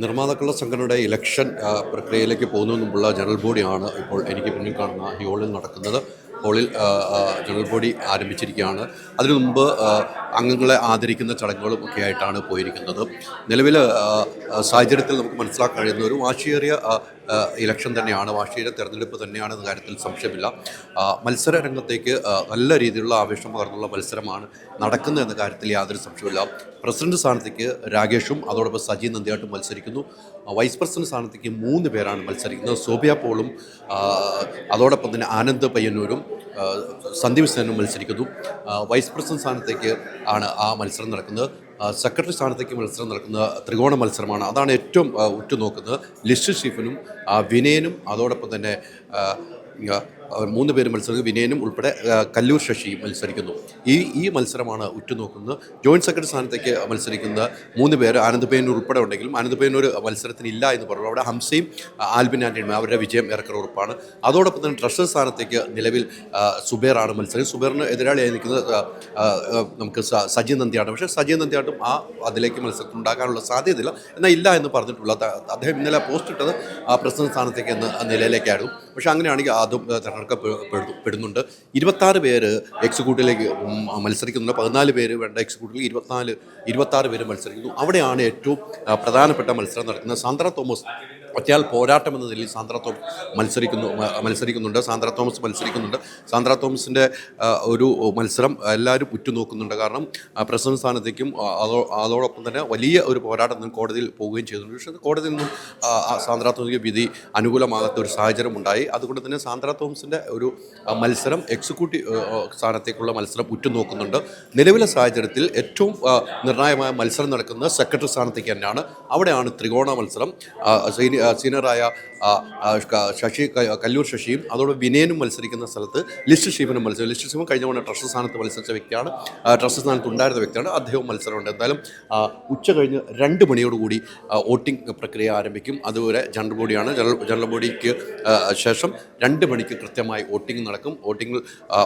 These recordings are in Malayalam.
നിർമ്മാതാക്കളുടെ സംഘടനയുടെ ഇലക്ഷൻ പ്രക്രിയയിലേക്ക് പോകുന്നതിന് മുമ്പുള്ള ജനറൽ ബോഡിയാണ് ഇപ്പോൾ എനിക്ക് പിന്നിൽ കാണുന്ന ഈ ഹോളിൽ നടക്കുന്നത്. ഹോളിൽ ജനറൽ ബോഡി ആരംഭിച്ചിരിക്കുകയാണ്. അതിനു മുമ്പ് അംഗങ്ങളെ ആദരിക്കുന്ന ചടങ്ങുകളും ഒക്കെ ആയിട്ടാണ് പോയിരിക്കുന്നത്. നിലവിൽ സാഹചര്യത്തിൽ നമുക്ക് മനസ്സിലാക്കാൻ കഴിയുന്ന ഒരു വാശിയേറിയ ഇലക്ഷൻ തന്നെയാണ്, വാശിയേറിയ തെരഞ്ഞെടുപ്പ് തന്നെയാണെന്ന കാര്യത്തിൽ സംശയമില്ല. മത്സര രംഗത്തേക്ക് നല്ല രീതിയിലുള്ള ആവേശം പകർന്നുള്ള മത്സരമാണ് നടക്കുന്നത് എന്ന കാര്യത്തിൽ യാതൊരു സംശയമില്ല. പ്രസിഡന്റ് സ്ഥാനത്തേക്ക് രാകേഷും അതോടൊപ്പം സജി നന്ദിയാട്ടും മത്സരിക്കുന്നു. വൈസ് പ്രസിഡന്റ് സ്ഥാനത്തേക്ക് 3 പേരാണ് മത്സരിക്കുന്നത്. സോബിയ പോളും അതോടൊപ്പം തന്നെ ആനന്ദ് പയ്യന്നൂരും സന്ദീപ് സേനും മത്സരിക്കുന്നു. വൈസ് പ്രസിഡന്റ് സ്ഥാനത്തേക്ക് ആണ് ആ മത്സരം നടക്കുന്നത്. സെക്രട്ടറി സ്ഥാനത്തേക്ക് മത്സരം നടക്കുന്ന ത്രികോണ മത്സരമാണ്. അതാണ് ഏറ്റവും ഉറ്റുനോക്കുന്നത്. ലിസ്റ്റ് സ്റ്റീഫനും വിനയനും അതോടൊപ്പം തന്നെ 3 പേര് മത്സരിക്കുന്നു. വിനയനും ഉൾപ്പെടെ കല്ലൂർ ശശിയും മത്സരിക്കുന്നു. ഈ മത്സരമാണ് ഉറ്റുനോക്കുന്നത്. ജോയിൻറ്റ് സെക്രട്ടറി സ്ഥാനത്തേക്ക് മത്സരിക്കുന്ന 3 പേര് ആനന്ദ് പയ്യന്നൂർ ഉൾപ്പെടെ ഉണ്ടെങ്കിലും ആനന്ദ് പയ്യന്നൂർ മത്സരത്തിനില്ല എന്ന് പറഞ്ഞു. അവിടെ ഹംസയും ആൽബിൻ ആൻ്റണിയും അവരുടെ വിജയം ഏറെക്കുറെ ഉറപ്പാണ്. അതോടൊപ്പം തന്നെ ട്രഷറർ സ്ഥാനത്തേക്ക് നിലവിൽ സുബേറാണ് മത്സരം. സുബേറിന് എതിരാളിയായി നിൽക്കുന്നത് നമുക്ക് സജി നന്ദിയാണ്. പക്ഷേ സജി നന്ദിയാട്ടും അതിലേക്ക് മത്സരത്തിൽ ഉണ്ടാകാനുള്ള സാധ്യതയില്ല, എന്നാൽ ഇല്ല എന്ന് പറഞ്ഞിട്ടുള്ള അദ്ദേഹം ഇന്നലെ പോസ്റ്റ് ഇട്ടത് പ്രസിഡന്റ് സ്ഥാനത്തേക്ക് എന്ന നിലയിലേക്കായിരുന്നു. പക്ഷേ അങ്ങനെയാണെങ്കിൽ അതും പെടുന്നുണ്ട്. 26 പേര് എക്സിക്യൂട്ടീവിലേക്ക് മത്സരിക്കുന്നുണ്ട്. 14 പേര് വേണ്ട എക്സിക്യൂട്ടീവിൽ 26 പേര് മത്സരിക്കുന്നു. അവിടെയാണ് ഏറ്റവും പ്രധാനപ്പെട്ട മത്സരം നടക്കുന്നത്. സാന്ദ്ര തോമസ് ഒറ്റയാൾ പോരാട്ടം എന്ന നിലയിൽ സാന്ദ്ര തോമസ് മത്സരിക്കുന്നുണ്ട്. സാന്ദ്ര തോമസിൻ്റെ ഒരു മത്സരം എല്ലാവരും ഉറ്റുനോക്കുന്നുണ്ട്. കാരണം പ്രസിഡന്റ് സ്ഥാനത്തേക്കും അതോടൊപ്പം തന്നെ വലിയ ഒരു പോരാട്ടം കോടതിയിൽ പോവുകയും ചെയ്തിട്ടുണ്ട്. പക്ഷേ കോടതിയിൽ നിന്നും സാന്ദ്ര തോമസിന് വിധി അനുകൂലമാകാത്ത ഒരു സാഹചര്യം ഉണ്ടായി. അതുകൊണ്ട് തന്നെ സാന്ദ്ര തോമസിൻ്റെ ഒരു മത്സരം എക്സിക്യൂട്ടീവ് സ്ഥാനത്തേക്കുള്ള മത്സരം ഉറ്റുനോക്കുന്നുണ്ട്. നിലവിലെ സാഹചര്യത്തിൽ ഏറ്റവും നിർണായകമായ മത്സരം നടക്കുന്നത് സെക്രട്ടറി സ്ഥാനത്തേക്ക് തന്നെയാണ്. അവിടെയാണ് ത്രികോണ മത്സരം. സീനിയറായ കല്ലൂർ ശശിയും അതോടൊപ്പം വിനയനും മത്സരിക്കുന്ന സ്ഥലത്ത് ലിസ്റ്റ് സ്റ്റീഫനും മത്സരം. ലിസ്റ്റ് സ്റ്റീഫൻ കഴിഞ്ഞ തവണ ട്രഷർ സ്ഥാനത്ത് മത്സരിച്ച വ്യക്തിയാണ്, ട്രഷർ സ്ഥാനത്ത് ഉണ്ടായിരുന്ന വ്യക്തിയാണ്. അദ്ദേഹവും മത്സരമുണ്ട്. എന്തായാലും ഉച്ച കഴിഞ്ഞ് 2 മണിയോടുകൂടി വോട്ടിംഗ് പ്രക്രിയ ആരംഭിക്കും. അതുവരെ ജനറൽ ബോഡിയാണ്. ജനറൽ ബോഡിക്ക് ശേഷം 2 മണിക്ക് കൃത്യമായി വോട്ടിംഗ് നടക്കും.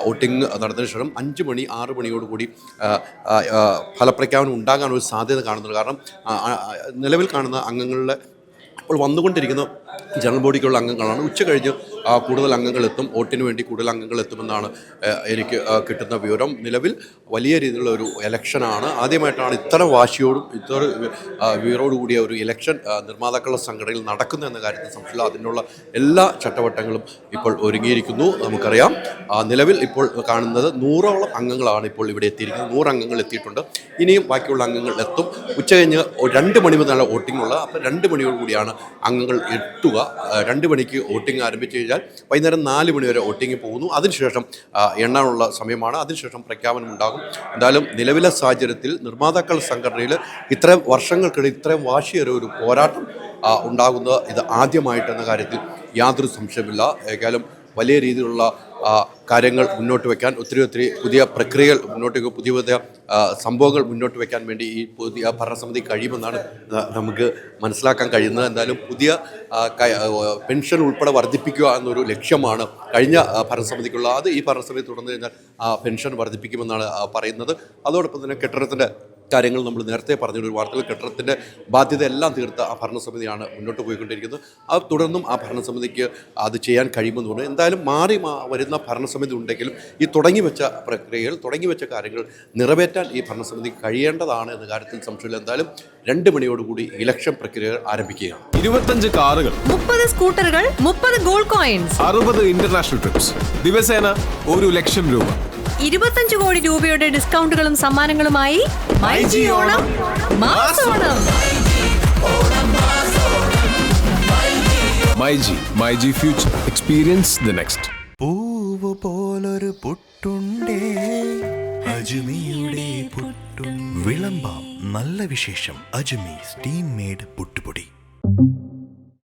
വോട്ടിംഗ് നടന്നതിന് ശേഷം 5 മണി 6 മണിയോടുകൂടി ഫലപ്രഖ്യാപനം ഉണ്ടാകാനൊരു സാധ്യത കാണുന്നുണ്ട്. കാരണം നിലവിൽ കാണുന്ന അംഗങ്ങളുടെ ഇപ്പോൾ വന്നുകൊണ്ടിരിക്കുന്ന ജനറൽ ബോഡിക്കുള്ള അംഗങ്ങളാണ്. ഉച്ച കഴിഞ്ഞ് കൂടുതൽ അംഗങ്ങളെത്തും. വോട്ടിന് വേണ്ടി കൂടുതൽ അംഗങ്ങളെത്തുമെന്നാണ് എനിക്ക് കിട്ടുന്ന വിവരം. നിലവിൽ വലിയ രീതിയിലുള്ള ഒരു ഇലക്ഷനാണ്. ആദ്യമായിട്ടാണ് ഇത്ര വാശിയോടും ഇത്ര വീറോടുകൂടിയ ഒരു ഇലക്ഷൻ നിർമ്മാതാക്കളുടെ സംഘടനയിൽ നടക്കുന്നു എന്ന കാര്യത്തിൽ സംശയമില്ല. അതിനുള്ള എല്ലാ ചട്ടവട്ടങ്ങളും ഇപ്പോൾ ഒരുങ്ങിയിരിക്കുന്നു. നമുക്കറിയാം, നിലവിൽ ഇപ്പോൾ കാണുന്നത് 100ഓളം അംഗങ്ങളാണ് ഇപ്പോൾ ഇവിടെ എത്തിയിരിക്കുന്നത്. 100 അംഗങ്ങൾ എത്തിയിട്ടുണ്ട്. ഇനിയും ബാക്കിയുള്ള അംഗങ്ങൾ എത്തും. ഉച്ച കഴിഞ്ഞ് 2 മണി മുതലാണ് വോട്ടിംഗ് ഉള്ളത്. അപ്പോൾ 2 മണിയോടുകൂടിയാണ് അംഗങ്ങൾ എത്തുക. 2 മണിക്ക് വോട്ടിംഗ് ആരംഭിച്ചു കഴിഞ്ഞാൽ വൈകുന്നേരം 4 മണി വരെ വോട്ടിംഗ് പോകുന്നു. അതിനുശേഷം എണ്ണാനുള്ള സമയമാണ്. അതിനുശേഷം പ്രഖ്യാപനം ഉണ്ടാകും. എന്തായാലും നിലവിലെ സാഹചര്യത്തിൽ നിർമ്മാതാക്കൾ സംഘടനയിൽ ഇത്രയും വർഷങ്ങൾക്കിടെ ഇത്രയും വാശിയേറിയ ഒരു പോരാട്ടം ഉണ്ടാകുന്നത് ഇത് ആദ്യമായിട്ടെന്ന കാര്യത്തിൽ യാതൊരു സംശയമില്ല. ഏതായാലും വലിയ രീതിയിലുള്ള കാര്യങ്ങൾ മുന്നോട്ട് വയ്ക്കാൻ ഒത്തിരി പുതിയ പ്രക്രിയകൾ പുതിയ സംഭവങ്ങൾ മുന്നോട്ട് വയ്ക്കാൻ വേണ്ടി ഈ പുതിയ ഭരണസമിതി കഴിയുമെന്നാണ് നമുക്ക് മനസ്സിലാക്കാൻ കഴിയുന്നത്. എന്തായാലും പുതിയ പെൻഷൻ ഉൾപ്പെടെ വർദ്ധിപ്പിക്കുക എന്നൊരു ലക്ഷ്യമാണ് കഴിഞ്ഞ ഭരണസമിതിക്കുള്ള. അത് ഈ ഭരണസമിതി തുടർന്നു കഴിഞ്ഞാൽ പെൻഷൻ വർദ്ധിപ്പിക്കുമെന്നാണ് പറയുന്നത്. അതോടൊപ്പം തന്നെ കെട്ടിടത്തിൻ്റെ കാര്യങ്ങൾ നമ്മൾ നേരത്തെ പറഞ്ഞൊരു വാർത്തകൾ കെട്ടിടത്തിൻ്റെ ബാധ്യത എല്ലാം തീർത്ത ആ ഭരണസമിതിയാണ് മുന്നോട്ട് പോയിക്കൊണ്ടിരിക്കുന്നത്. അത് തുടർന്നും ആ ഭരണസമിതിക്ക് അത് ചെയ്യാൻ കഴിയുമെന്നുണ്ട്. എന്തായാലും മാറി വരുന്ന ഭരണസമിതി ഉണ്ടെങ്കിലും ഈ തുടങ്ങിവെച്ച പ്രക്രിയകൾ തുടങ്ങിവെച്ച കാര്യങ്ങൾ നിറവേറ്റാൻ ഈ ഭരണസമിതി കഴിയേണ്ടതാണ് എന്ന കാര്യത്തിൽ സംശയമില്ല. എന്തായാലും 2 മണിയോടുകൂടി ഇലക്ഷൻ പ്രക്രിയകൾ ആരംഭിക്കുകയാണ്. 25 കാറുകൾ, 30 സ്കൂട്ടറുകൾ, 30 ഗോൾഡ് കോയിൻസ്, 60 ഇന്റർനാഷണൽ ട്രിപ്സ്, ദിവസേന 1 ലക്ഷം രൂപ, 25 കോടി രൂപയുടെ ഡിസ്കൗണ്ടുകളും സമ്മാനങ്ങളുമായി myG Onam mass Onam. MyG future, experience the next. പൂവ് പോലൊരു പുട്ടുണ്ടേ അജ്മിയുടെ പുട്ടും. വിളമ്പാം നല്ല വിശേഷം. അജ്മി സ്റ്റീം മെയ്ഡ് പുട്ടുപൊടി.